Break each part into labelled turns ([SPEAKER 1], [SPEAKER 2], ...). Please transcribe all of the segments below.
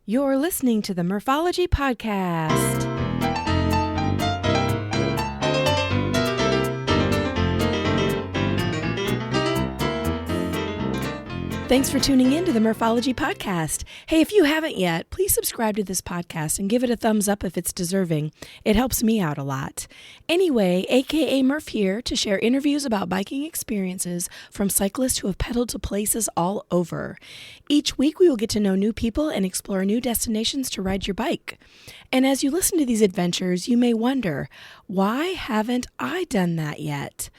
[SPEAKER 1] You're listening to the Morphology Podcast. Thanks for tuning in to the Morphology Podcast. Hey, if you haven't yet, please subscribe to this podcast and give it a thumbs up if it's deserving. It helps me out a lot. Anyway, aka Murph here to share interviews about biking experiences from cyclists who have pedaled to places all over. Each week we will get to know new people and explore new destinations to ride your bike. And as you listen to these adventures, you may wonder, why haven't I done that yet?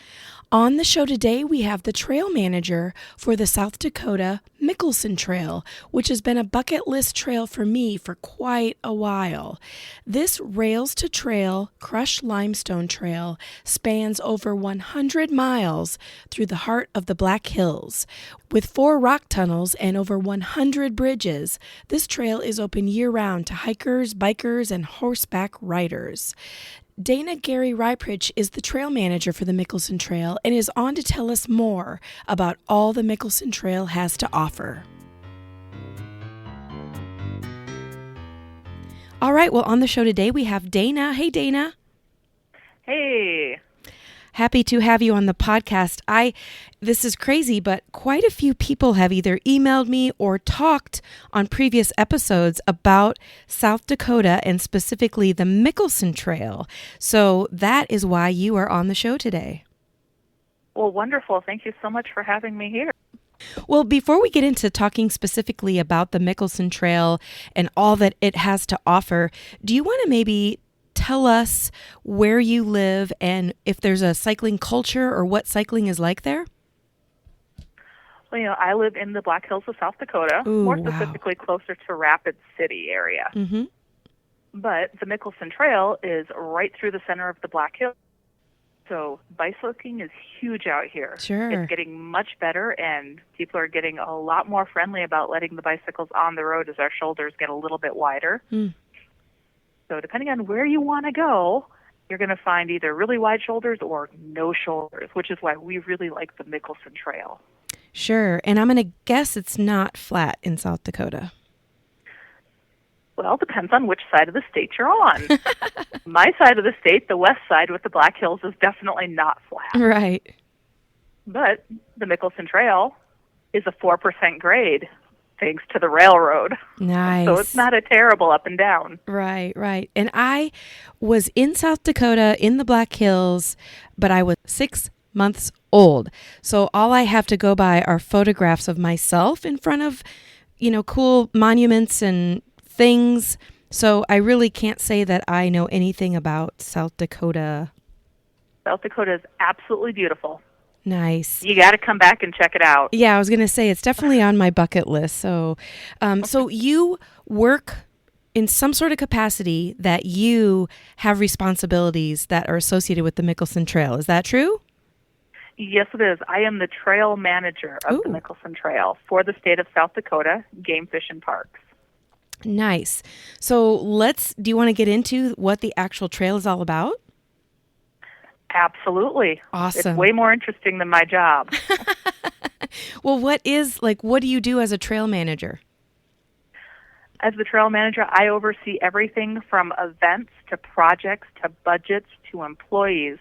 [SPEAKER 1] On the show today, we have the trail manager for the South Dakota Mickelson Trail, which has been a bucket list trail for me for quite a while. This rails-to-trail crushed limestone trail spans over 100 miles through the heart of the Black Hills. With 4 rock tunnels and over 100 bridges, this trail is open year-round to hikers, bikers, and horseback riders. Dana Garry-Reiprich is the trail manager for the Mickelson Trail and is on to tell us more about all the Mickelson Trail has to offer. All right, well, on the show today we have Dana. Hey, Dana.
[SPEAKER 2] Hey.
[SPEAKER 1] Happy to have you on the podcast. This is crazy, but quite a few people have either emailed me or talked on previous episodes about South Dakota and specifically the Mickelson Trail. So that is why you are on the show today.
[SPEAKER 2] Well, wonderful. Thank you so much for having me here.
[SPEAKER 1] Well, before we get into talking specifically about the Mickelson Trail and all that it has to offer, do you want to maybe tell us where you live and if there's a cycling culture or what cycling is like there?
[SPEAKER 2] Well, I live in the Black Hills of South Dakota, more specifically closer to Rapid City area.
[SPEAKER 1] Mm-hmm.
[SPEAKER 2] But the Mickelson Trail is right through the center of the Black Hills. So bicycling is huge out here.
[SPEAKER 1] Sure.
[SPEAKER 2] It's getting much better, and people are getting a lot more friendly about letting the bicycles on the road as our shoulders get a little bit wider.
[SPEAKER 1] Mm.
[SPEAKER 2] So depending on where you want to go, you're going to find either really wide shoulders or no shoulders, which is why we really like the Mickelson Trail.
[SPEAKER 1] Sure. And I'm going to guess it's not flat in South Dakota.
[SPEAKER 2] Well, it depends on which side of the state you're on. My side of the state, the west side with the Black Hills, is definitely not flat.
[SPEAKER 1] Right.
[SPEAKER 2] But the Mickelson Trail is a 4% grade, thanks to the railroad.
[SPEAKER 1] Nice.
[SPEAKER 2] So it's not a terrible up and down.
[SPEAKER 1] Right, right. And I was in South Dakota in the Black Hills, but I was 6 months old. So all I have to go by are photographs of myself in front of, cool monuments and things. So I really can't say that I know anything about South Dakota.
[SPEAKER 2] South Dakota is absolutely beautiful.
[SPEAKER 1] Nice.
[SPEAKER 2] You got to come back and check it out.
[SPEAKER 1] Yeah, I was going to say it's definitely on my bucket list. So, so you work in some sort of capacity that you have responsibilities that are associated with the Mickelson Trail. Is that true?
[SPEAKER 2] Yes, it is. I am the trail manager of the Mickelson Trail for the state of South Dakota Game Fish and Parks.
[SPEAKER 1] Nice. So do you want to get into what the actual trail is all about?
[SPEAKER 2] Absolutely.
[SPEAKER 1] Awesome.
[SPEAKER 2] It's way more interesting than my job.
[SPEAKER 1] Well, what do you do as a trail manager?
[SPEAKER 2] As the trail manager, I oversee everything from events to projects to budgets to employees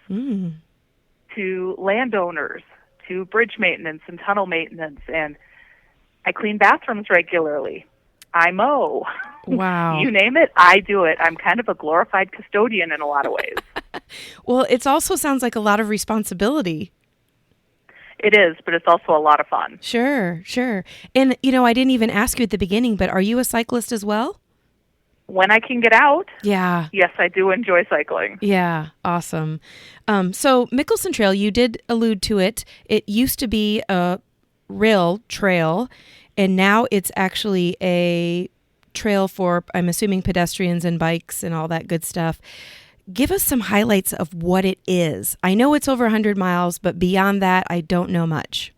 [SPEAKER 2] to landowners to bridge maintenance and tunnel maintenance. And I clean bathrooms regularly. I mow.
[SPEAKER 1] Wow.
[SPEAKER 2] You name it, I do it. I'm kind of a glorified custodian in a lot of ways.
[SPEAKER 1] Well, it also sounds like a lot of responsibility.
[SPEAKER 2] It is, but it's also a lot of fun.
[SPEAKER 1] Sure, sure. And, I didn't even ask you at the beginning, but are you a cyclist as well?
[SPEAKER 2] When I can get out,
[SPEAKER 1] yeah.
[SPEAKER 2] Yes, I do enjoy cycling.
[SPEAKER 1] Yeah, awesome. So Mickelson Trail, you did allude to it. It used to be a rail trail, and now it's actually a trail for, I'm assuming, pedestrians and bikes and all that good stuff. Give us some highlights of what it is. I know it's over 100 miles, but beyond that, I don't know much.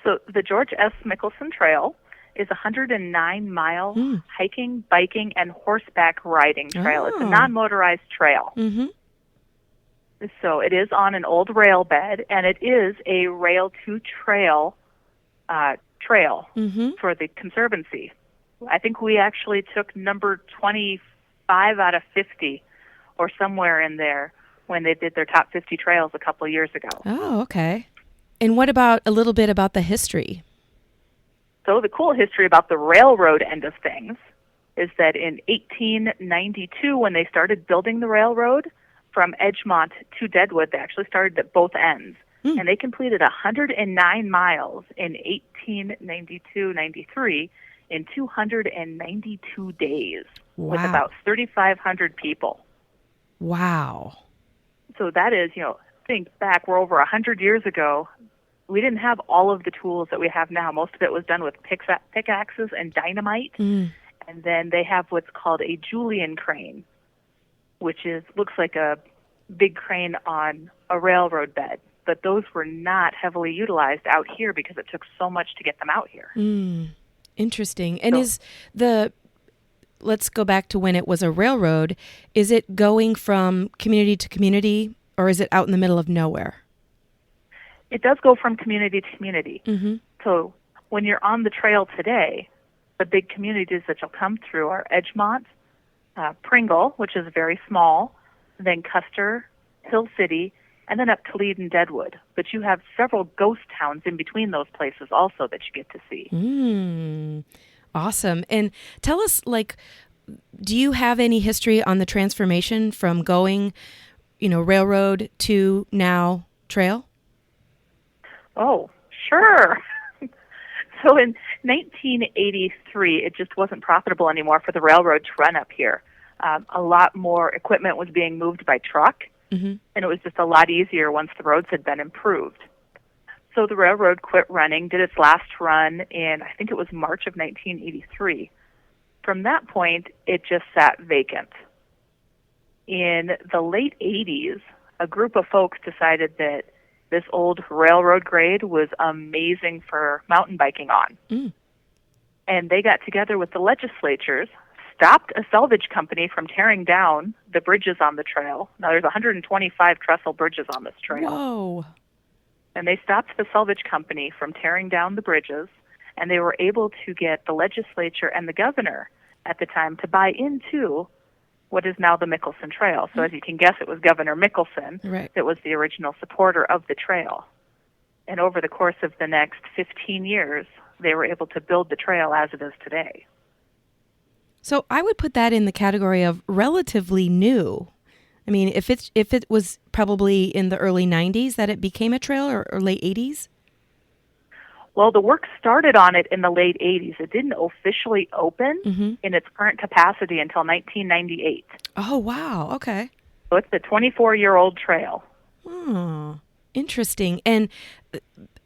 [SPEAKER 2] So the George S. Mickelson Trail is a 109-mile hiking, biking, and horseback riding trail. It's a non-motorized trail.
[SPEAKER 1] Mm-hmm.
[SPEAKER 2] So it is on an old rail bed, and it is a rail-to-trail trail for the Conservancy, I think we actually took number 25 out of 50 or somewhere in there when they did their top 50 trails a couple of years ago.
[SPEAKER 1] Oh, okay. And what about a little bit about the history?
[SPEAKER 2] So the cool history about the railroad end of things is that in 1892, when they started building the railroad from Edgemont to Deadwood, they actually started at both ends. And they completed 109 miles in 1892-93 in 292 days with about 3,500 people.
[SPEAKER 1] Wow.
[SPEAKER 2] So that is, think back, we're over 100 years ago. We didn't have all of the tools that we have now. Most of it was done with pickaxes and dynamite. And then they have what's called a Julian crane, which looks like a big crane on a railroad bed. But those were not heavily utilized out here because it took so much to get them out here.
[SPEAKER 1] Interesting. And let's go back to when it was a railroad. Is it going from community to community, or is it out in the middle of nowhere?
[SPEAKER 2] It does go from community to community. So when you're on the trail today, the big communities that you'll come through are Edgemont, Pringle, which is very small, then Custer, Hill City, and then up to Lead and Deadwood. But you have several ghost towns in between those places also that you get to see.
[SPEAKER 1] Awesome. And tell us, do you have any history on the transformation from going, railroad to now trail?
[SPEAKER 2] Oh, sure. So in 1983, it just wasn't profitable anymore for the railroad to run up here. A lot more equipment was being moved by truck, and it was just a lot easier once the roads had been improved. So the railroad quit running, did its last run in, I think it was March of 1983. From that point, it just sat vacant. In the late 80s, a group of folks decided that this old railroad grade was amazing for mountain biking on. And they got together with the legislatures, stopped a salvage company from tearing down the bridges on the trail. Now there's 125 trestle bridges on this trail.
[SPEAKER 1] Whoa.
[SPEAKER 2] And they stopped the salvage company from tearing down the bridges, and they were able to get the legislature and the governor at the time to buy into what is now the Mickelson Trail. So as you can guess, it was Governor Mickelson that was the original supporter of the trail. And over the course of the next 15 years, they were able to build the trail as it is today.
[SPEAKER 1] So I would put that in the category of relatively new. I mean, if it was probably in the early 90s that it became a trail, or late 80s?
[SPEAKER 2] Well, the work started on it in the late 80s. It didn't officially open in its current capacity until 1998.
[SPEAKER 1] Oh, wow. Okay.
[SPEAKER 2] So it's a 24-year-old trail.
[SPEAKER 1] Oh, interesting. And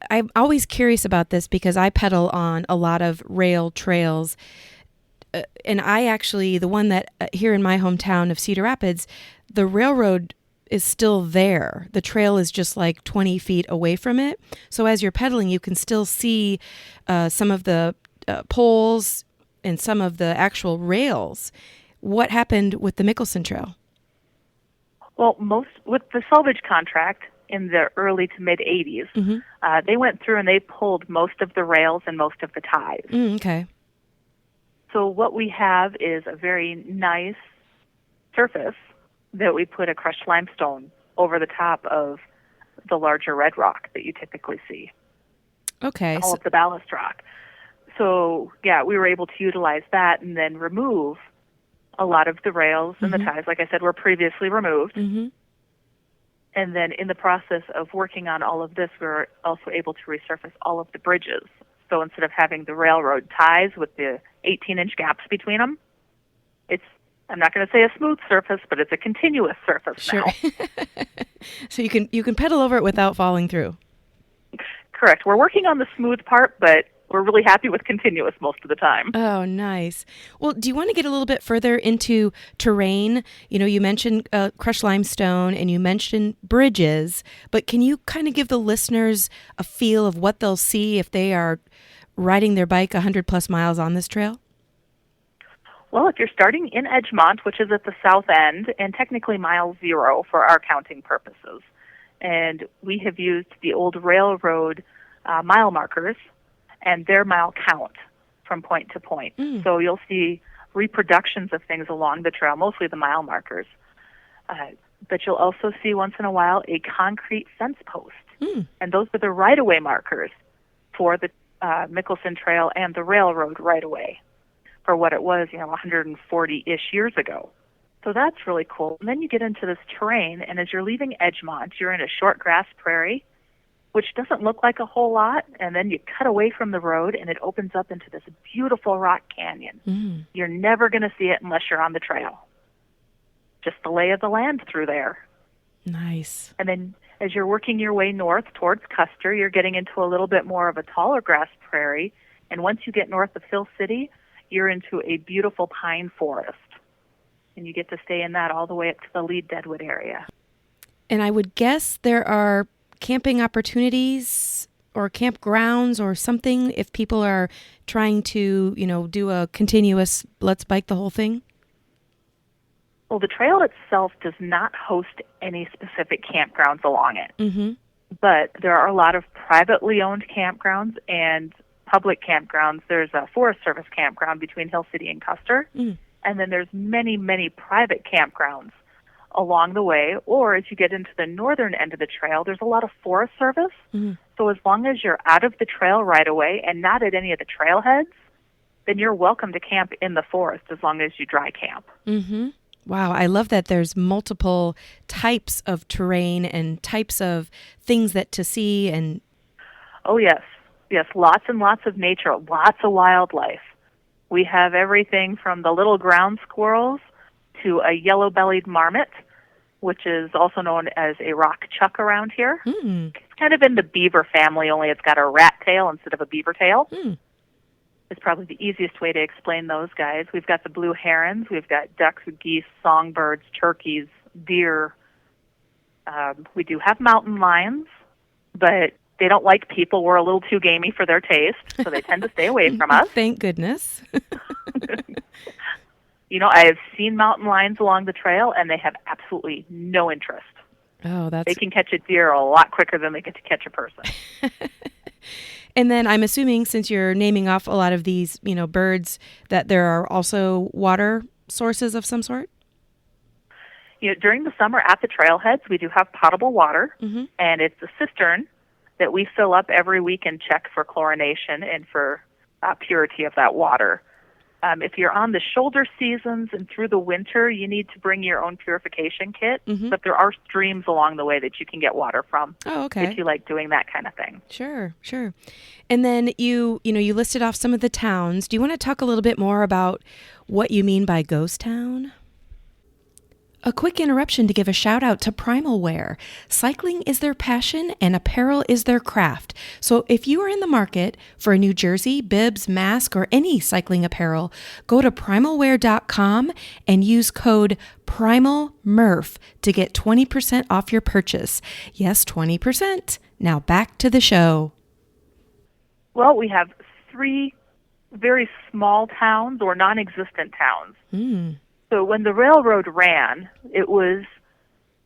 [SPEAKER 1] I'm always curious about this because I pedal on a lot of rail trails. And I actually, the one that here in my hometown of Cedar Rapids, the railroad is still there. The trail is just like 20 feet away from it. So as you're pedaling, you can still see some of the poles and some of the actual rails. What happened with the Mickelson Trail?
[SPEAKER 2] Well, with the salvage contract in the early to mid 80s, they went through and they pulled most of the rails and most of the ties.
[SPEAKER 1] Okay.
[SPEAKER 2] So what we have is a very nice surface that we put a crushed limestone over the top of the larger red rock that you typically see.
[SPEAKER 1] Okay.
[SPEAKER 2] All of the ballast rock. So, yeah, we were able to utilize that and then remove a lot of the rails and the ties. Like I said, were previously removed. And then in the process of working on all of this, we were also able to resurface all of the bridges. So instead of having the railroad ties with the 18-inch gaps between them, it's, I'm not going to say a smooth surface, but it's a continuous surface now.
[SPEAKER 1] So you can pedal over it without falling through.
[SPEAKER 2] Correct. We're working on the smooth part, but we're really happy with continuous most of the time.
[SPEAKER 1] Oh, nice. Well, do you want to get a little bit further into terrain? You know, you mentioned crushed limestone and you mentioned bridges, but can you kind of give the listeners a feel of what they'll see if they are riding their bike 100 plus miles on this trail?
[SPEAKER 2] Well, if you're starting in Edgemont, which is at the south end, and technically mile 0 for our counting purposes, and we have used the old railroad mile markers and their mile count from point to point. So you'll see reproductions of things along the trail, mostly the mile markers. But you'll also see once in a while a concrete fence post. And those are the right-of-way markers for the Mickelson Trail and the railroad right-of-way for what it was, 140-ish years ago. So that's really cool. And then you get into this terrain, and as you're leaving Edgemont, you're in a short grass prairie, which doesn't look like a whole lot, and then you cut away from the road, and it opens up into this beautiful rock canyon. You're never going to see it unless you're on the trail. Just the lay of the land through there.
[SPEAKER 1] Nice.
[SPEAKER 2] And then as you're working your way north towards Custer, you're getting into a little bit more of a taller grass prairie, and once you get north of Hill City, you're into a beautiful pine forest. And you get to stay in that all the way up to the Lead Deadwood area.
[SPEAKER 1] And I would guess there are camping opportunities or campgrounds or something if people are trying to, do a continuous let's bike the whole thing?
[SPEAKER 2] Well, the trail itself does not host any specific campgrounds along it. But there are a lot of privately owned campgrounds and public campgrounds. There's a Forest Service campground between Hill City and Custer. And then there's many, many private campgrounds along the way. Or as you get into the northern end of the trail, there's a lot of Forest Service. So as long as you're out of the trail right away and not at any of the trailheads, then you're welcome to camp in the forest as long as you dry camp.
[SPEAKER 1] Wow, I love that there's multiple types of terrain and types of things that to see. And
[SPEAKER 2] oh, yes. Yes, lots and lots of nature, lots of wildlife. We have everything from the little ground squirrels to a yellow-bellied marmot, which is also known as a rock chuck around here. It's kind of in the beaver family, only it's got a rat tail instead of a beaver tail. It's probably the easiest way to explain those guys. We've got the blue herons. We've got ducks, geese, songbirds, turkeys, deer. We do have mountain lions, but they don't like people. We're a little too gamey for their taste, so they tend to stay away from us.
[SPEAKER 1] Thank goodness.
[SPEAKER 2] I have seen mountain lions along the trail, and they have absolutely no interest.
[SPEAKER 1] Oh,
[SPEAKER 2] They can catch a deer a lot quicker than they get to catch a person.
[SPEAKER 1] And then I'm assuming, since you're naming off a lot of these, birds, that there are also water sources of some sort?
[SPEAKER 2] During the summer at the trailheads, we do have potable water, and it's a cistern that we fill up every week and check for chlorination and for purity of that water. If you're on the shoulder seasons and through the winter, you need to bring your own purification kit, but there are streams along the way that you can get water from.
[SPEAKER 1] Oh, okay.
[SPEAKER 2] If you like doing that kind of thing.
[SPEAKER 1] Sure. And then you listed off some of the towns. Do you want to talk a little bit more about what you mean by ghost town? A quick interruption to give a shout out to Primal Wear. Cycling is their passion and apparel is their craft. So if you are in the market for a new jersey, bibs, mask, or any cycling apparel, go to primalwear.com and use code PRIMALMURPH to get 20% off your purchase. Yes, 20%. Now back to the show.
[SPEAKER 2] Well, we have 3 very small towns or non-existent towns. So when the railroad ran, it was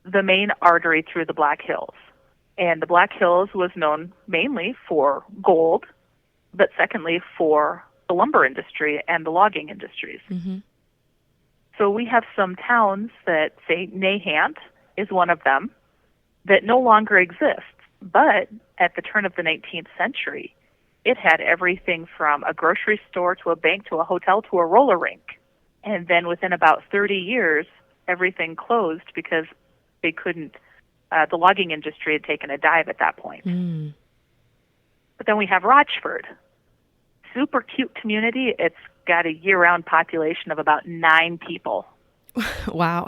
[SPEAKER 2] the main artery through the Black Hills. And the Black Hills was known mainly for gold, but secondly for the lumber industry and the logging industries. So we have some towns that, say, Nahant is one of them, that no longer exists. But at the turn of the 19th century, it had everything from a grocery store to a bank to a hotel to a roller rink. And then within about 30 years, everything closed because they couldn't, the logging industry had taken a dive at that point. But then we have Rochford. Super cute community. It's got a year-round population of about 9 people.
[SPEAKER 1] Wow.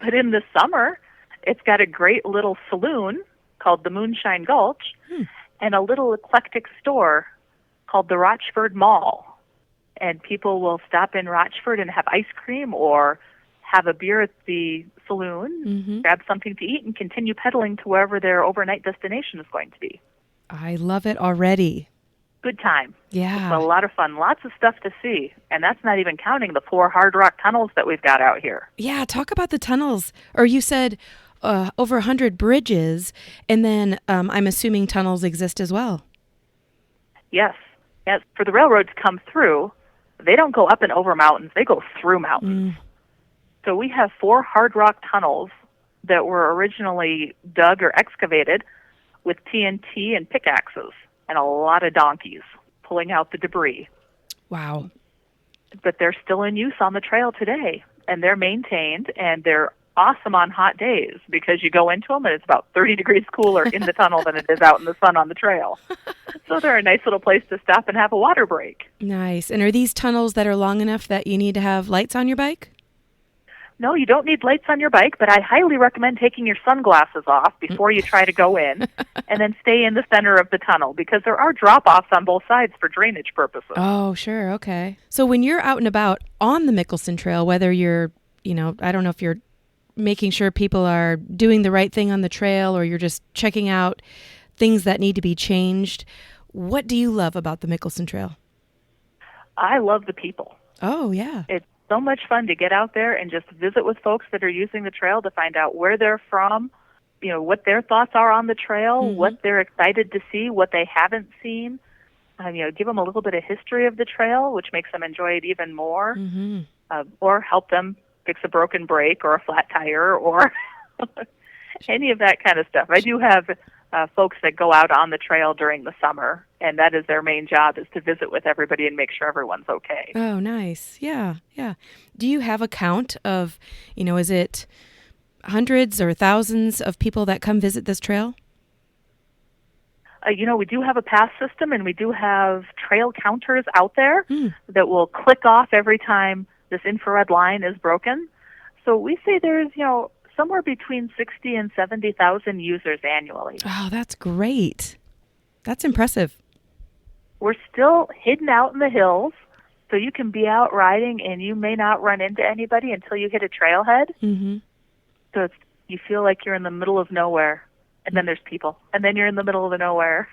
[SPEAKER 2] But in the summer, it's got a great little saloon called the Moonshine Gulch and a little eclectic store called the Rochford Mall. And people will stop in Rochford and have ice cream or have a beer at the saloon, grab something to eat, and continue pedaling to wherever their overnight destination is going to be.
[SPEAKER 1] I love it already.
[SPEAKER 2] Good time.
[SPEAKER 1] Yeah.
[SPEAKER 2] It's a lot of fun. Lots of stuff to see. And that's not even counting the 4 hard rock tunnels that we've got out here.
[SPEAKER 1] Yeah, talk about the tunnels. Or you said over 100 bridges, and then I'm assuming tunnels exist as well.
[SPEAKER 2] Yes. Yes, for the railroad to come through, they don't go up and over mountains, they go through mountains. So we have 4 hard rock tunnels that were originally dug or excavated with TNT and pickaxes and a lot of donkeys pulling out the debris.
[SPEAKER 1] Wow.
[SPEAKER 2] But they're still in use on the trail today, and they're maintained, and they're awesome on hot days because you go into them and it's about 30 degrees cooler in the tunnel than it is out in the sun on the trail. So they're a nice little place to stop and have a water break.
[SPEAKER 1] Nice. And are these tunnels that are long enough that you need to have lights on your bike?
[SPEAKER 2] No, you don't need lights on your bike, but I highly recommend taking your sunglasses off before you try to go in, and then stay in the center of the tunnel because there are drop-offs on both sides for drainage purposes.
[SPEAKER 1] Oh, sure. Okay. So when you're out and about on the Mickelson Trail, whether you're, I don't know if you're making sure people are doing the right thing on the trail or you're just checking out things that need to be changed, what do you love about the Mickelson Trail?
[SPEAKER 2] I love the people.
[SPEAKER 1] Oh, yeah.
[SPEAKER 2] It's so much fun to get out there and just visit with folks that are using the trail to find out where they're from, what their thoughts are on the trail, what they're excited to see, what they haven't seen. Give them a little bit of history of the trail, which makes them enjoy it even more, or help them fix a broken brake or a flat tire or any of that kind of stuff. I do have folks that go out on the trail during the summer, and that is their main job, is to visit with everybody and make sure everyone's okay.
[SPEAKER 1] Oh, nice. Yeah, yeah. Do you have a count of, is it hundreds or thousands of people that come visit this trail?
[SPEAKER 2] We do have a pass system, and we do have trail counters out there that will click off every time this infrared line is broken. So we say there's, somewhere between 60 and 70,000 users annually.
[SPEAKER 1] Oh, that's great. That's impressive.
[SPEAKER 2] We're still hidden out in the hills, so you can be out riding and you may not run into anybody until you hit a trailhead. So you feel like you're in the middle of nowhere, and then there's people, and then you're in the middle of the nowhere.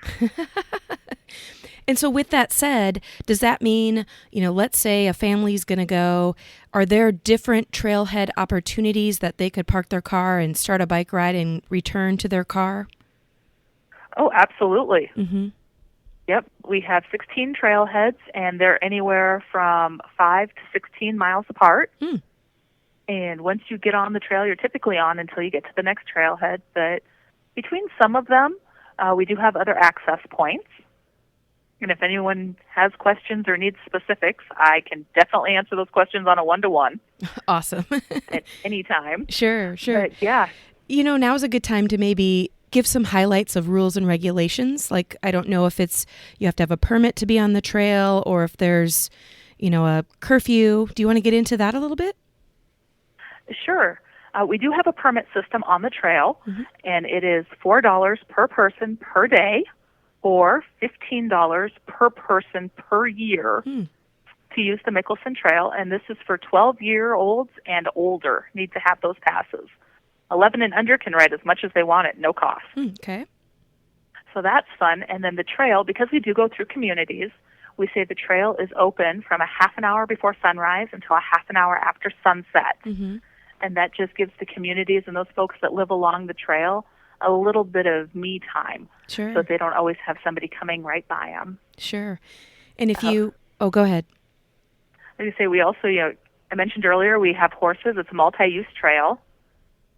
[SPEAKER 1] And so with that said, does that mean, let's say a family's going to go, are there different trailhead opportunities that they could park their car and start a bike ride and return to their car?
[SPEAKER 2] Oh, absolutely. Yep. We have 16 trailheads, and they're anywhere from 5 to 16 miles apart. And once you get on the trail, you're typically on until you get to the next trailhead. But between some of them, we do have other access points. And if anyone has questions or needs specifics, I can definitely answer those questions on a one-to-one.
[SPEAKER 1] Awesome.
[SPEAKER 2] At any time.
[SPEAKER 1] Sure.
[SPEAKER 2] But yeah.
[SPEAKER 1] Now's a good time to maybe give some highlights of rules and regulations. Like, I don't know if it's you have to have a permit to be on the trail or if there's, a curfew. Do you want to get into that a little bit?
[SPEAKER 2] Sure. We do have a permit system on the trail, and it is $4 per person per day, or $15 per person per year to use the Mickelson Trail, and this is for 12-year-olds and older need to have those passes. 11 and under can ride as much as they want at no cost.
[SPEAKER 1] Okay.
[SPEAKER 2] So that's fun. And then the trail, because we do go through communities, we say the trail is open from a half an hour before sunrise until a half an hour after sunset. And that just gives the communities and those folks that live along the trail a little bit of me time.
[SPEAKER 1] Sure.
[SPEAKER 2] So they don't always have somebody coming right by them.
[SPEAKER 1] Sure. And if you... Oh, go ahead.
[SPEAKER 2] Like I say, we also, I mentioned earlier, we have horses. It's a multi-use trail.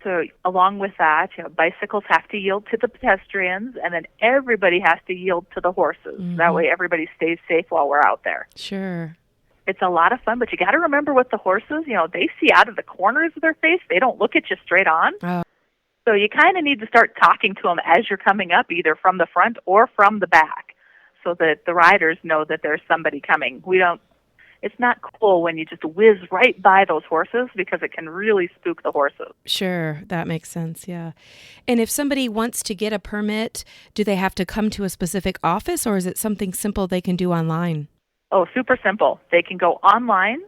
[SPEAKER 2] So along with that, bicycles have to yield to the pedestrians, and then everybody has to yield to the horses. That way everybody stays safe while we're out there.
[SPEAKER 1] Sure.
[SPEAKER 2] It's a lot of fun, but you got to remember with the horses, they see out of the corners of their face. They don't look at you straight on.
[SPEAKER 1] Oh.
[SPEAKER 2] So you kind of need to start talking to them as you're coming up, either from the front or from the back, so that the riders know that there's somebody coming. It's not cool when you just whiz right by those horses because it can really spook the horses.
[SPEAKER 1] Sure, that makes sense, yeah. And if somebody wants to get a permit, do they have to come to a specific office, or is it something simple they can do online?
[SPEAKER 2] Oh, super simple. They can go online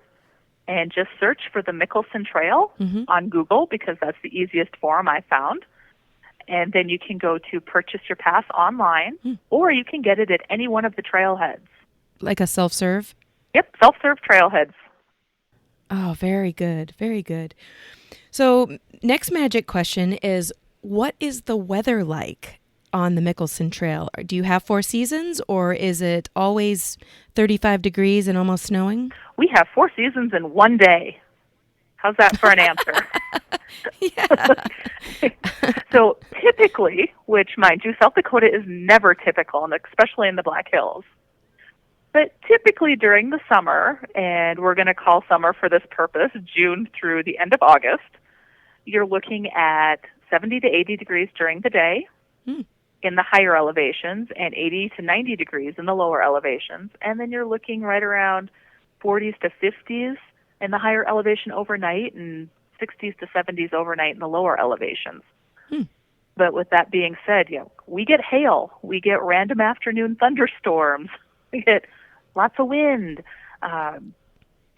[SPEAKER 2] and just search for the Mickelson Trail on Google, because that's the easiest form I found. And then you can go to purchase your pass online, or you can get it at any one of the trailheads.
[SPEAKER 1] Like a self-serve?
[SPEAKER 2] Yep, self-serve trailheads.
[SPEAKER 1] Oh, very good, very good. So next magic question is, what is the weather like on the Mickelson Trail? Do you have 4 seasons, or is it always 35 degrees and almost snowing?
[SPEAKER 2] We have 4 seasons in one day. How's that for an answer?
[SPEAKER 1] Yeah.
[SPEAKER 2] So typically, which mind you, South Dakota is never typical, and especially in the Black Hills. But typically during the summer, and we're going to call summer for this purpose, June through the end of August, you're looking at 70 to 80 degrees during the day in the higher elevations and 80 to 90 degrees in the lower elevations. And then you're looking right around 40s to 50s in the higher elevation overnight and 60s to 70s overnight in the lower elevations. But with that being said, we get hail, we get random afternoon thunderstorms, we get lots of wind.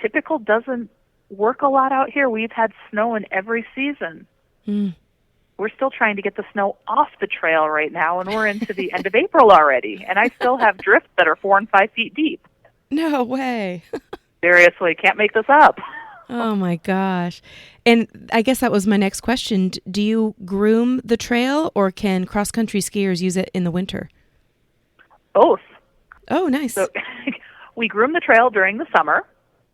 [SPEAKER 2] Typical doesn't work a lot out here. We've had snow in every season. We're still trying to get the snow off the trail right now, and we're into the end of April already, and I still have drifts that are 4 and 5 feet deep.
[SPEAKER 1] No way.
[SPEAKER 2] Seriously, can't make this up.
[SPEAKER 1] Oh my gosh. And I guess that was my next question. Do you groom the trail, or can cross-country skiers use it in the winter?
[SPEAKER 2] Both.
[SPEAKER 1] Oh, nice.
[SPEAKER 2] So we groom the trail during the summer,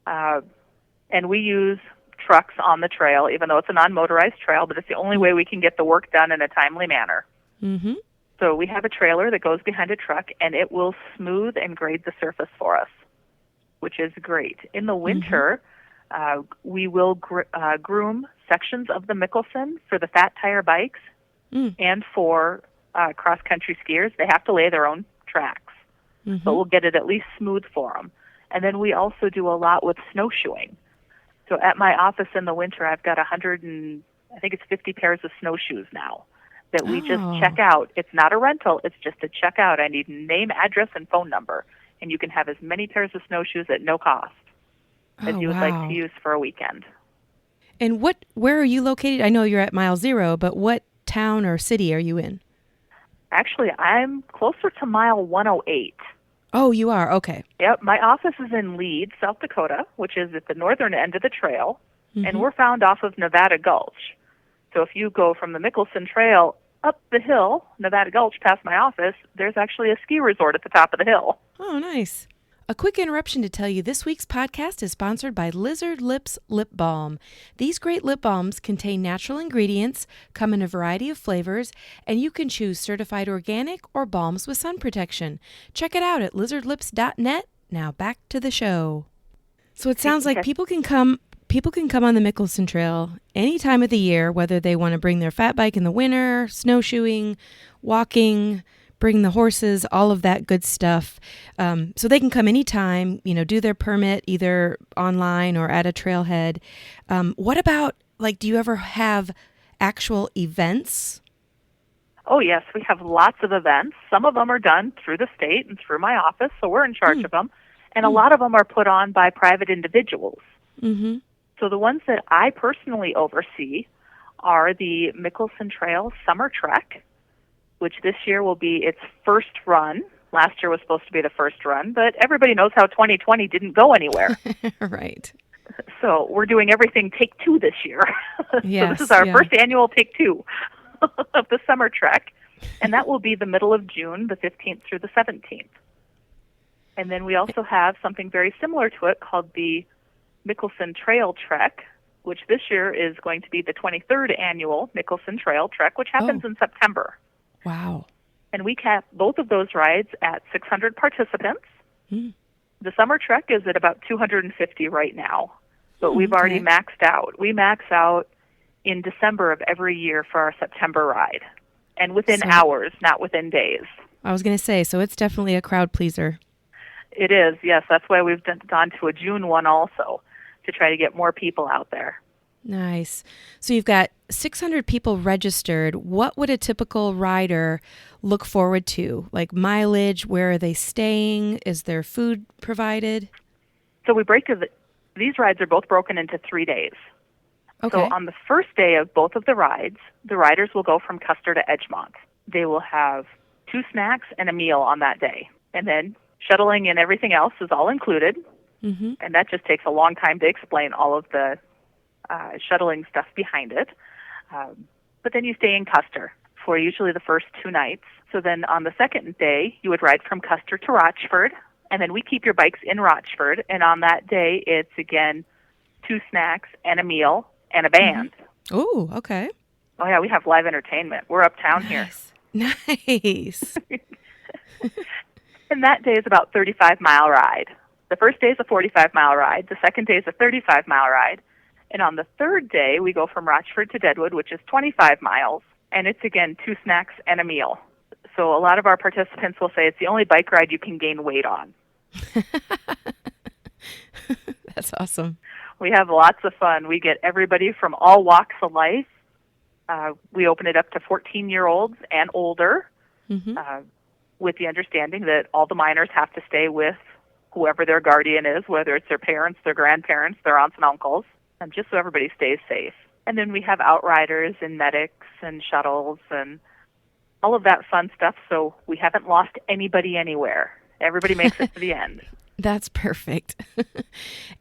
[SPEAKER 2] and we use trucks on the trail, even though it's a non-motorized trail, but it's the only way we can get the work done in a timely manner. So we have a trailer that goes behind a truck, and it will smooth and grade the surface for us, which is great. In the winter, we will groom sections of the Mickelson for the fat tire bikes and for cross-country skiers. They have to lay their own tracks, but we'll get it at least smooth for them. And then we also do a lot with snowshoeing. So at my office in the winter, I've got 50 pairs of snowshoes now that we just check out. It's not a rental. It's just a check out. I need name, address, and phone number. And you can have as many pairs of snowshoes at no cost as you would like to use for a weekend.
[SPEAKER 1] And where are you located? I know you're at Mile Zero, but what town or city are you in?
[SPEAKER 2] Actually, I'm closer to Mile 108.
[SPEAKER 1] Oh, you are? Okay.
[SPEAKER 2] Yep. My office is in Leeds, South Dakota, which is at the northern end of the trail, and we're found off of Nevada Gulch. So if you go from the Mickelson Trail up the hill, Nevada Gulch, past my office, there's actually a ski resort at the top of the hill.
[SPEAKER 1] Oh, nice. A quick interruption to tell you this week's podcast is sponsored by Lizard Lips Lip Balm. These great lip balms contain natural ingredients, come in a variety of flavors, and you can choose certified organic or balms with sun protection. Check it out at lizardlips.net. Now back to the show. So it sounds like people can come on the Mickelson Trail any time of the year, whether they want to bring their fat bike in the winter, snowshoeing, walking, bring the horses, all of that good stuff. So they can come anytime, do their permit either online or at a trailhead. What about, do you ever have actual events?
[SPEAKER 2] Oh, yes. We have lots of events. Some of them are done through the state and through my office, so we're in charge of them. And a lot of them are put on by private individuals. So the ones that I personally oversee are the Mickelson Trail Summer Trek, which this year will be its first run. Last year was supposed to be the first run, but everybody knows how 2020 didn't go anywhere.
[SPEAKER 1] Right.
[SPEAKER 2] So we're doing everything take 2 this year.
[SPEAKER 1] Yes,
[SPEAKER 2] so this is our first annual take 2 of the Summer Trek, and that will be the middle of June, the 15th through the 17th. And then we also have something very similar to it called the Mickelson Trail Trek, which this year is going to be the 23rd annual Mickelson Trail Trek, which happens in September.
[SPEAKER 1] Wow.
[SPEAKER 2] And we cap both of those rides at 600 participants. The Summer Trek is at about 250 right now, but we've already maxed out. We max out in December of every year for our September ride, and within hours, not within days.
[SPEAKER 1] I was going to say, so it's definitely a crowd pleaser.
[SPEAKER 2] It is, yes. That's why we've gone to a June one also, to try to get more people out there.
[SPEAKER 1] Nice. So you've got 600 people registered. What would a typical rider look forward to? Like mileage, where are they staying? Is there food provided?
[SPEAKER 2] So these rides are both broken into 3 days.
[SPEAKER 1] Okay.
[SPEAKER 2] So on the first day of both of the rides, the riders will go from Custer to Edgemont. They will have 2 snacks and a meal on that day. And then shuttling and everything else is all included. And that just takes a long time to explain all of the shuttling stuff behind it. But then you stay in Custer for usually the first 2 nights. So then on the second day, you would ride from Custer to Rochford, and then we keep your bikes in Rochford. And on that day, it's again 2 snacks and a meal and a band.
[SPEAKER 1] Oh, okay.
[SPEAKER 2] Oh, yeah, we have live entertainment. We're uptown here.
[SPEAKER 1] Nice.
[SPEAKER 2] And that day is about 35-mile ride. The first day is a 45-mile ride. The second day is a 35-mile ride. And on the third day, we go from Rochford to Deadwood, which is 25 miles. And it's, again, 2 snacks and a meal. So a lot of our participants will say it's the only bike ride you can gain weight on.
[SPEAKER 1] That's awesome.
[SPEAKER 2] We have lots of fun. We get everybody from all walks of life. We open it up to 14-year-olds and older, with the understanding that all the minors have to stay with whoever their guardian is, whether it's their parents, their grandparents, their aunts and uncles, just so everybody stays safe. And then we have outriders and medics and shuttles and all of that fun stuff, so we haven't lost anybody anywhere. Everybody makes it to the end.
[SPEAKER 1] That's perfect.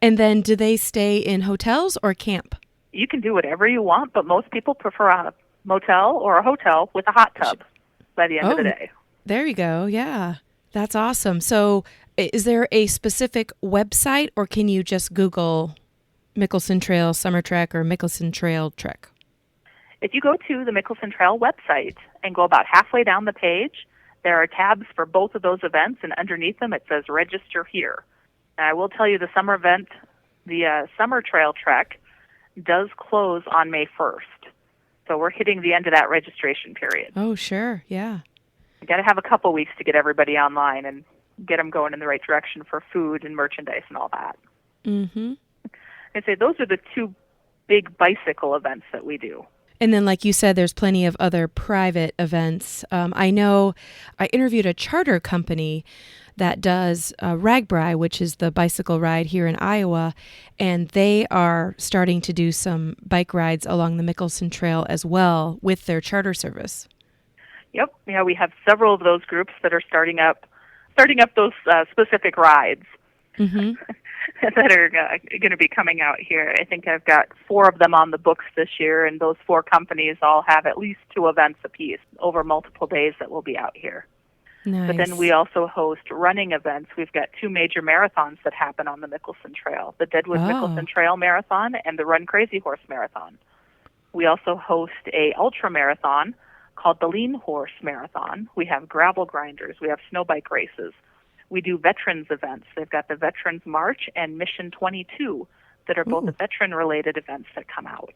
[SPEAKER 1] And then do they stay in hotels or camp?
[SPEAKER 2] You can do whatever you want, but most people prefer a motel or a hotel with a hot tub by the end of the day.
[SPEAKER 1] There you go. Yeah. That's awesome. So is there a specific website, or can you just Google Mickelson Trail Summer Trek or Mickelson Trail Trek?
[SPEAKER 2] If you go to the Mickelson Trail website and go about halfway down the page, there are tabs for both of those events, and underneath them it says register here. And I will tell you the summer event, the Summer Trail Trek, does close on May 1st. So we're hitting the end of that registration period.
[SPEAKER 1] Oh, sure. Yeah.
[SPEAKER 2] You got to have a couple weeks to get everybody online and get them going in the right direction for food and merchandise and all that.
[SPEAKER 1] Mm-hmm.
[SPEAKER 2] I'd say those are the 2 big bicycle events that we do.
[SPEAKER 1] And then, like you said, there's plenty of other private events. I know I interviewed a charter company that does RAGBRAI, which is the bicycle ride here in Iowa, and they are starting to do some bike rides along the Mickelson Trail as well with their charter service.
[SPEAKER 2] Yep. Yeah, we have several of those groups that are starting up those specific rides. Mm-hmm. that are going to be coming out here. I think I've got 4 of them on the books this year, and those 4 companies all have at least 2 events apiece over multiple days that will be out here.
[SPEAKER 1] Nice.
[SPEAKER 2] But then we also host running events. We've got 2 major marathons that happen on the Mickelson Trail, the Deadwood Mickelson Trail Marathon and the Run Crazy Horse Marathon. We also host a ultra marathon called the Lean Horse Marathon. We have gravel grinders. We have snow bike races. We do veterans events. They've got the Veterans March and Mission 22 that are both veteran-related events that come out,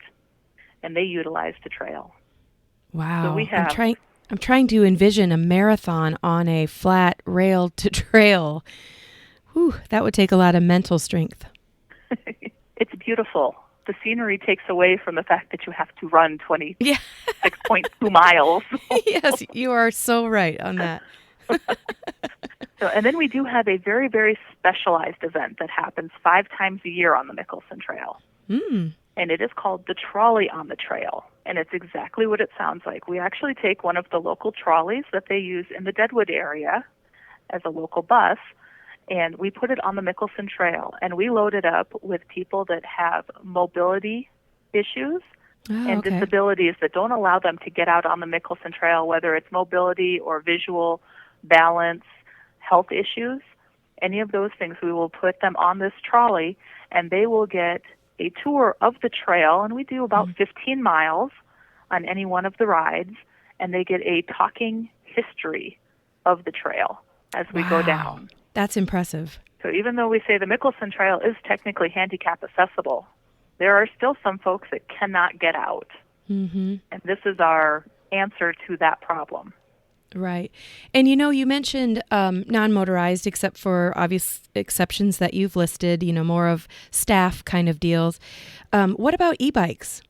[SPEAKER 2] and they utilize the trail.
[SPEAKER 1] Wow.
[SPEAKER 2] So we have,
[SPEAKER 1] I'm trying to envision a marathon on a flat rail-to-trail. Whew, that would take a lot of mental strength.
[SPEAKER 2] It's beautiful. The scenery takes away from the fact that you have to run 26.2 miles.
[SPEAKER 1] Yes, you are so right on that.
[SPEAKER 2] And then we do have a very, very specialized event that happens 5 times a year on the Mickelson Trail. And it is called the Trolley on the Trail. And it's exactly what it sounds like. We actually take one of the local trolleys that they use in the Deadwood area as a local bus, and we put it on the Mickelson Trail. And we load it up with people that have mobility issues and disabilities that don't allow them to get out on the Mickelson Trail, whether it's mobility or visual, balance, health issues, any of those things. We will put them on this trolley, and they will get a tour of the trail, and we do about 15 miles on any one of the rides, and they get a talking history of the trail as we go down.
[SPEAKER 1] That's impressive.
[SPEAKER 2] So even though we say the Mickelson Trail is technically handicap accessible, there are still some folks that cannot get out. And this is our answer to that problem.
[SPEAKER 1] Right. And you mentioned non-motorized, except for obvious exceptions that you've listed, more of staff kind of deals. What about e-bikes?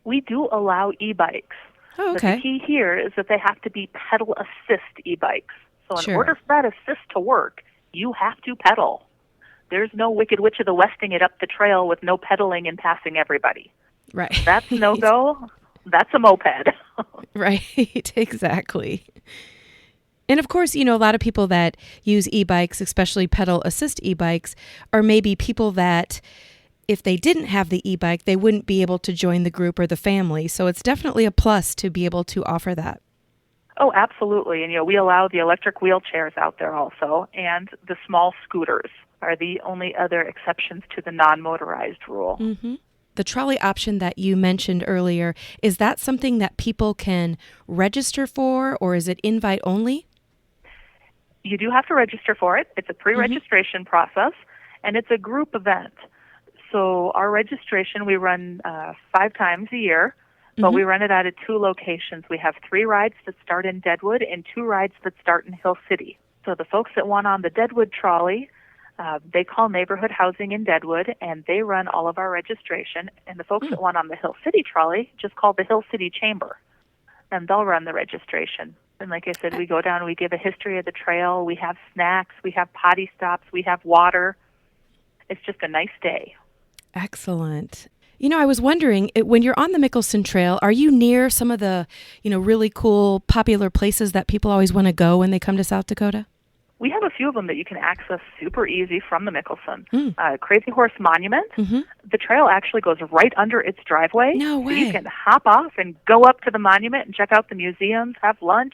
[SPEAKER 2] We do allow e-bikes.
[SPEAKER 1] Oh, okay.
[SPEAKER 2] But the key here is that they have to be pedal assist e-bikes. So in order for that assist to work, you have to pedal. There's no Wicked Witch of the Westing it up the trail with no pedaling and passing everybody.
[SPEAKER 1] Right.
[SPEAKER 2] That's no-go. That's a moped.
[SPEAKER 1] Right, exactly. And of course, a lot of people that use e-bikes, especially pedal assist e-bikes, are maybe people that if they didn't have the e-bike, they wouldn't be able to join the group or the family. So it's definitely a plus to be able to offer that.
[SPEAKER 2] Oh, absolutely. And, we allow the electric wheelchairs out there also, and the small scooters are the only other exceptions to the non-motorized rule.
[SPEAKER 1] Mm-hmm. The trolley option that you mentioned earlier, is that something that people can register for, or is it invite only?
[SPEAKER 2] You do have to register for it. It's a pre-registration process, and it's a group event. So our registration, we run 5 times a year, but we run it out of 2 locations. We have 3 rides that start in Deadwood and 2 rides that start in Hill City. So the folks that want on the Deadwood trolley, they call Neighborhood Housing in Deadwood, and they run all of our registration. And the folks that want on the Hill City trolley just call the Hill City Chamber, and they'll run the registration. And like I said, we go down, we give a history of the trail, we have snacks, we have potty stops, we have water. It's just a nice day.
[SPEAKER 1] Excellent. I was wondering, when you're on the Mickelson Trail, are you near some of the, really cool, popular places that people always want to go when they come to South Dakota?
[SPEAKER 2] We have a few of them that you can access super easy from the Mickelson. Crazy Horse Monument. The trail actually goes right under its driveway.
[SPEAKER 1] No way.
[SPEAKER 2] So you can hop off and go up to the monument and check out the museums, have lunch,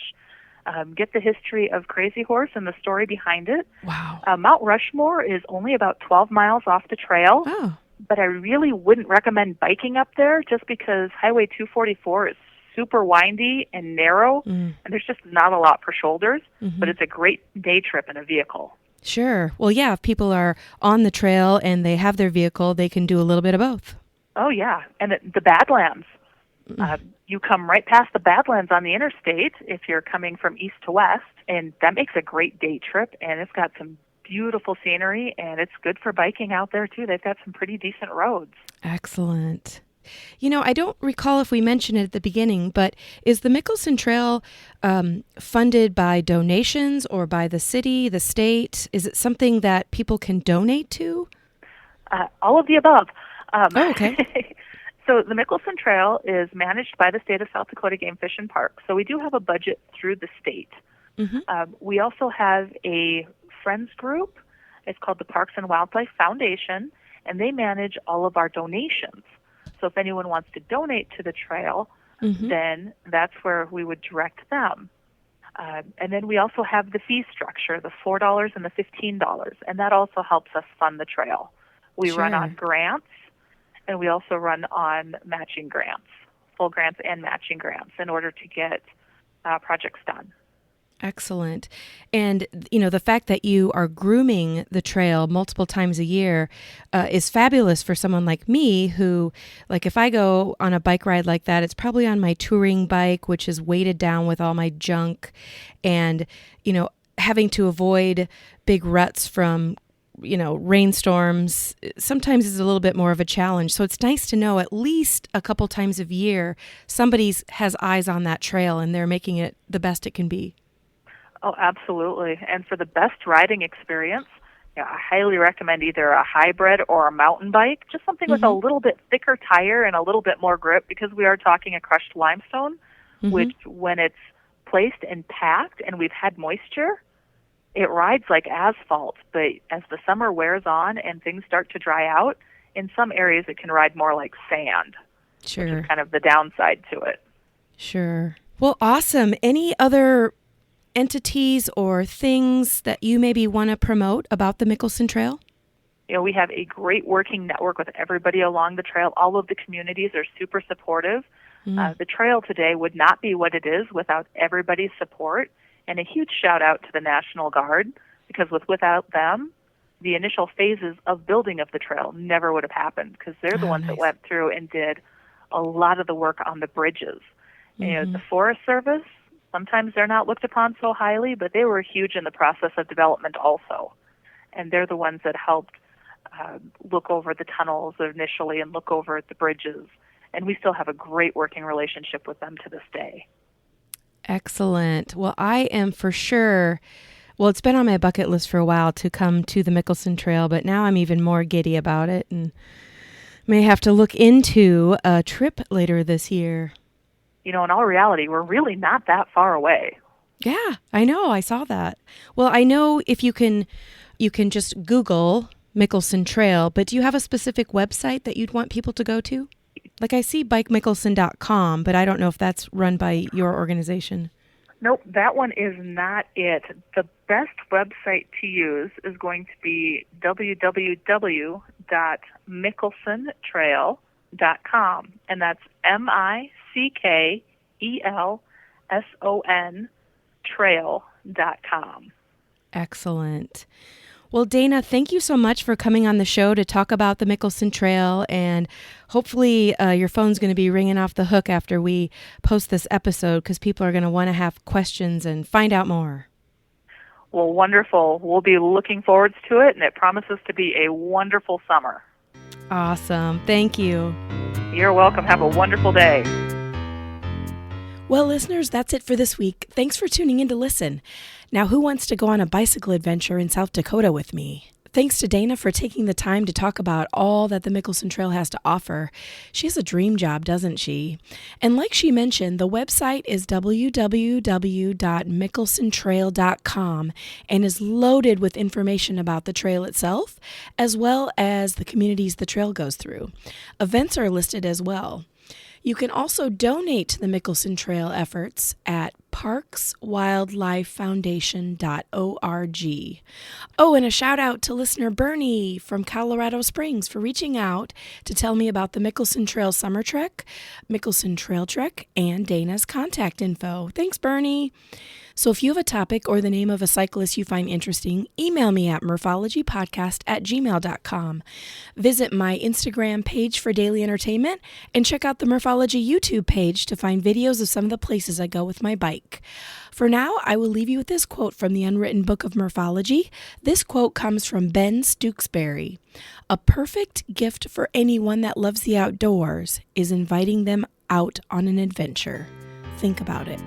[SPEAKER 2] get the history of Crazy Horse and the story behind it.
[SPEAKER 1] Wow.
[SPEAKER 2] Mount Rushmore is only about 12 miles off the trail.
[SPEAKER 1] Oh.
[SPEAKER 2] But I really wouldn't recommend biking up there just because Highway 244 is super windy and narrow, and there's just not a lot for shoulders, but it's a great day trip in a vehicle.
[SPEAKER 1] Sure. Well, yeah, if people are on the trail and they have their vehicle, they can do a little bit of both.
[SPEAKER 2] Oh, yeah. And the Badlands. You come right past the Badlands on the interstate if you're coming from east to west, and that makes a great day trip, and it's got some beautiful scenery, and it's good for biking out there, too. They've got some pretty decent roads.
[SPEAKER 1] Excellent. I don't recall if we mentioned it at the beginning, but is the Mickelson Trail funded by donations or by the city, the state? Is it something that people can donate to?
[SPEAKER 2] All of the above.
[SPEAKER 1] Okay.
[SPEAKER 2] So the Mickelson Trail is managed by the state of South Dakota Game Fish and Park. So we do have a budget through the state. We also have a friends group. It's called the Parks and Wildlife Foundation, and they manage all of our donations. So if anyone wants to donate to the trail, then that's where we would direct them. And then we also have the fee structure, the $4 and the $15, and that also helps us fund the trail. We run on grants, and we also run on matching grants, full grants and matching grants in order to get projects done.
[SPEAKER 1] Excellent. And, the fact that you are grooming the trail multiple times a year is fabulous for someone like me who, if I go on a bike ride like that, it's probably on my touring bike, which is weighted down with all my junk. And, having to avoid big ruts from, rainstorms sometimes is a little bit more of a challenge. So it's nice to know at least a couple times a year somebody has eyes on that trail and they're making it the best it can be.
[SPEAKER 2] Oh, absolutely. And for the best riding experience, I highly recommend either a hybrid or a mountain bike, just something with a little bit thicker tire and a little bit more grip, because we are talking a crushed limestone, which when it's placed and packed and we've had moisture, it rides like asphalt. But as the summer wears on and things start to dry out, in some areas it can ride more like sand.
[SPEAKER 1] Sure.
[SPEAKER 2] Which is kind of the downside to it.
[SPEAKER 1] Sure. Well, awesome. Any other entities or things that you maybe want to promote about the Mickelson Trail?
[SPEAKER 2] We have a great working network with everybody along the trail. All of the communities are super supportive. The trail today would not be what it is without everybody's support. And a huge shout out to the National Guard, because without them, the initial phases of building of the trail never would have happened, because they're the ones that went through and did a lot of the work on the bridges. The Forest Service, sometimes they're not looked upon so highly, but they were huge in the process of development also. And they're the ones that helped look over the tunnels initially and look over at the bridges. And we still have a great working relationship with them to this day.
[SPEAKER 1] Excellent. Well, I am for sure, it's been on my bucket list for a while to come to the Mickelson Trail, but now I'm even more giddy about it and may have to look into a trip later this year.
[SPEAKER 2] In all reality, we're really not that far away.
[SPEAKER 1] Yeah, I know. I saw that. Well, I know if you can just Google Mickelson Trail, but do you have a specific website that you'd want people to go to? Like I see bikemickelson.com, but I don't know if that's run by your organization.
[SPEAKER 2] Nope, that one is not it. The best website to use is going to be www.mickelsontrail.com, and that's MICKELSON trail.com.
[SPEAKER 1] Excellent. Well, Dana, thank you so much for coming on the show to talk about the Mickelson Trail, and hopefully your phone's going to be ringing off the hook after we post this episode because people are going to want to have questions and find out more.
[SPEAKER 2] Well, wonderful. We'll be looking forward to it, and it promises to be a wonderful summer.
[SPEAKER 1] Awesome. Thank you.
[SPEAKER 2] You're welcome. Have a wonderful day.
[SPEAKER 1] Well, listeners, that's it for this week. Thanks for tuning in to listen. Now, who wants to go on a bicycle adventure in South Dakota with me? Thanks to Dana for taking the time to talk about all that the Mickelson Trail has to offer. She has a dream job, doesn't she? And like she mentioned, the website is www.mickelsontrail.com and is loaded with information about the trail itself, as well as the communities the trail goes through. Events are listed as well. You can also donate to the Mickelson Trail efforts at parkswildlifefoundation.org. Oh, and a shout out to listener Bernie from Colorado Springs for reaching out to tell me about the Mickelson Trail Summer Trek, Mickelson Trail Trek, and Dana's contact info. Thanks, Bernie. So if you have a topic or the name of a cyclist you find interesting, email me at murphologypodcast@gmail.com. Visit my Instagram page for daily entertainment and check out the Murphology YouTube page to find videos of some of the places I go with my bike. For now, I will leave you with this quote from the Unwritten Book of Murphology. This quote comes from Ben Stooksbury. "A perfect gift for anyone that loves the outdoors is inviting them out on an adventure." Think about it.